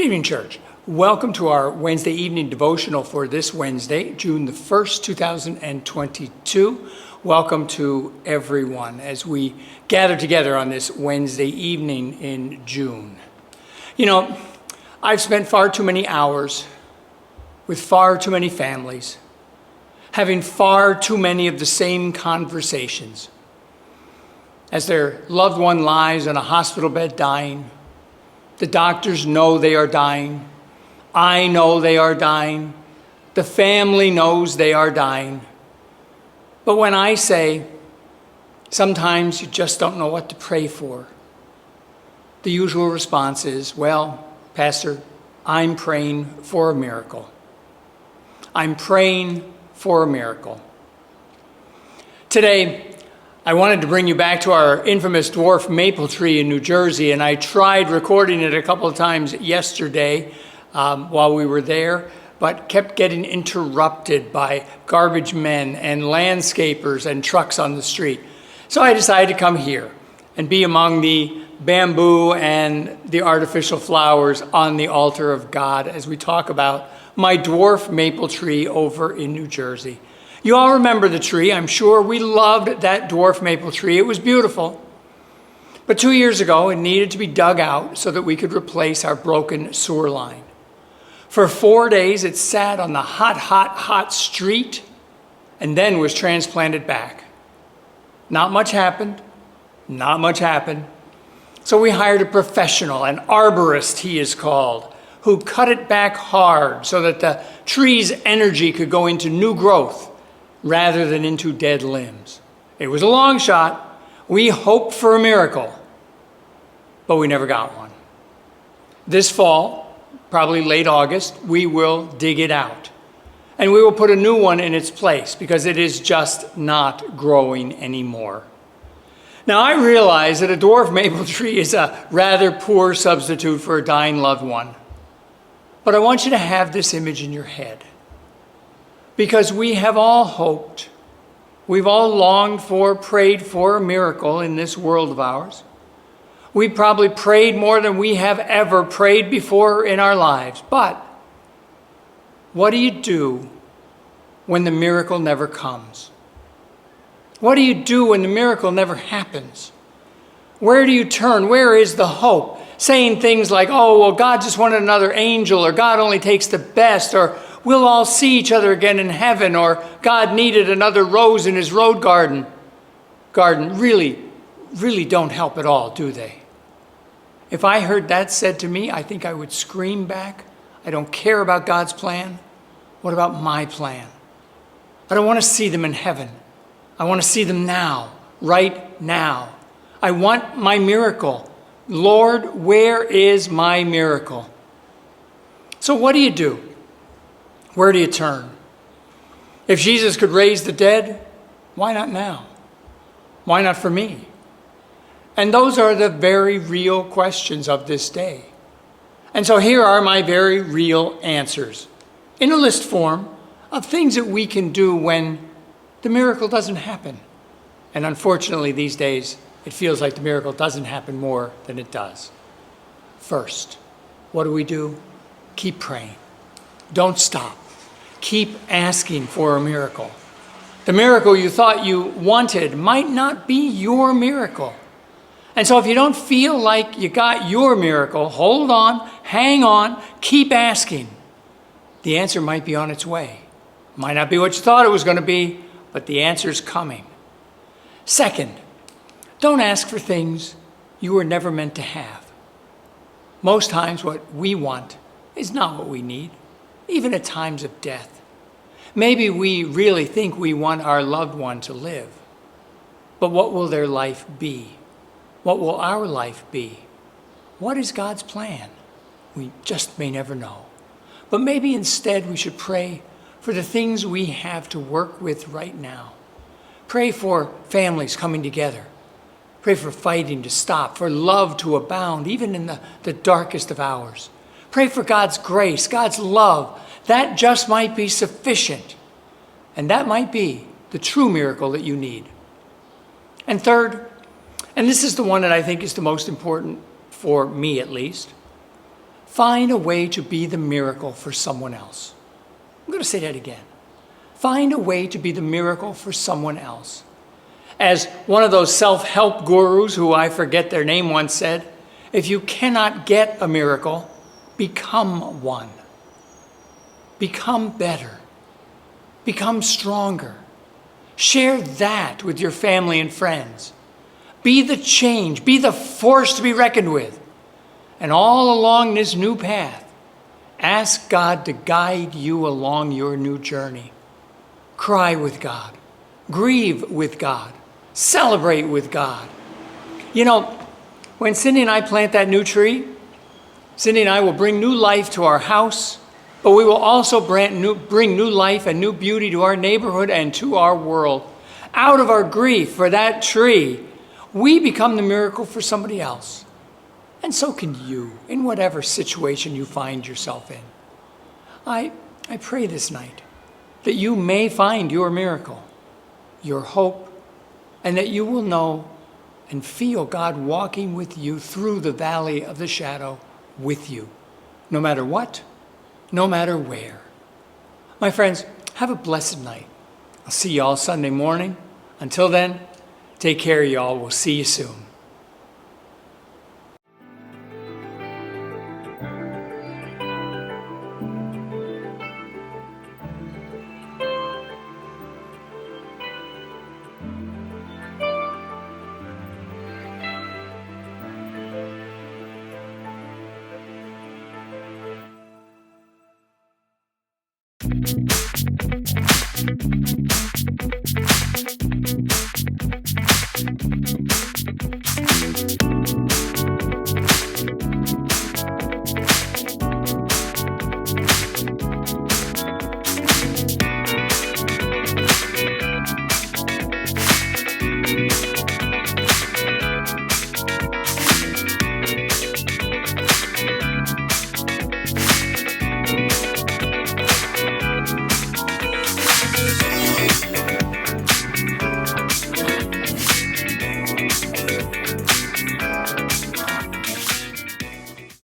evening, church. Welcome to our Wednesday evening devotional for this Wednesday, June the 1st, 2022. Welcome to everyone as we gather together on this Wednesday evening in June. You know, I've spent far too many hours with far too many families, having far too many of the same conversations. As their loved one lies on a hospital bed dying, the doctors know they are dying. I know they are dying. The family knows they are dying. But when I say, sometimes you just don't know what to pray for, the usual response is, well, Pastor, I'm praying for a miracle. I'm praying for a miracle. Today, I wanted to bring you back to our infamous dwarf maple tree in New Jersey, and I tried recording it a couple of times yesterday while we were there, but kept getting interrupted by garbage men and landscapers and trucks on the street. So I decided to come here and be among the bamboo and the artificial flowers on the altar of God as we talk about my dwarf maple tree over in New Jersey. You all remember the tree, I'm sure. We loved that dwarf maple tree. It was beautiful. But 2 years ago, it needed to be dug out so that we could replace our broken sewer line. For 4 days, it sat on the hot street and then was transplanted back. Not much happened. So we hired a professional, an arborist he is called, who cut it back hard so that the tree's energy could go into new growth rather than into dead limbs. It was a long shot. We hoped for a miracle, but we never got one. This fall, probably late August, we will dig it out. And we will put a new one in its place because it is just not growing anymore. Now, I realize that a dwarf maple tree is a rather poor substitute for a dying loved one. But I want you to have this image in your head. Because we have all hoped, we've all longed for, prayed for a miracle in this world of ours. We probably prayed more than we have ever prayed before in our lives. But what do you do when the miracle never comes? What do you do when the miracle never happens? Where do you turn? Where is the hope? Saying things like, oh, well, God just wanted another angel, or God only takes the best, or we'll all see each other again in heaven, or God needed another rose in his road garden really don't help at all, do they? If I heard that said to me, I think I would scream back, I don't care about God's plan. What about my plan? I don't want to see them in heaven. I want to see them now, right now. I want my miracle. Lord, where is my miracle? So what do you do? Where do you turn? If Jesus could raise the dead, why not now? Why not for me? And those are the very real questions of this day. And so here are my very real answers in a list form of things that we can do when the miracle doesn't happen. And unfortunately, these days, it feels like the miracle doesn't happen more than it does. First, what do? Keep praying. Don't stop. Keep asking for a miracle. The miracle you thought you wanted might not be your miracle. And so if you don't feel like you got your miracle, hold on, hang on, keep asking. The answer might be on its way. Might not be what you thought it was going to be, but the answer's coming. Second, don't ask for things you were never meant to have. Most times what we want is not what we need, even at times of death. Maybe we really think we want our loved one to live. But what will their life be? What will our life be? What is God's plan? We just may never know. But maybe instead we should pray for the things we have to work with right now. Pray for families coming together. Pray for fighting to stop, for love to abound, even in the darkest of hours. Pray for God's grace, God's love. That just might be sufficient. And that might be the true miracle that you need. And third, and this is the one that I think is the most important for me at least, Find a way to be the miracle for someone else. I'm going to say that again. Find a way to be the miracle for someone else. As one of those self-help gurus, who I forget their name, once said, if you cannot get a miracle, become one. Become better. Become stronger. Share that with your family and friends. Be the change. Be the force to be reckoned with. And all along this new path, ask God to guide you along your new journey. Cry with God. Grieve with God. Celebrate with God. You know, when Cindy and I plant that new tree, Cindy and I will bring new life to our house, but we will also bring new life and new beauty to our neighborhood and to our world. Out of our grief for that tree, we become the miracle for somebody else. And so can you, in whatever situation you find yourself in. I pray this night that you may find your miracle, your hope, and that you will know and feel God walking with you through the valley of the shadow with you, no matter what, no matter where. My friends, have a blessed night. I'll see you all Sunday morning. Until then, take care, y'all. We'll see you soon.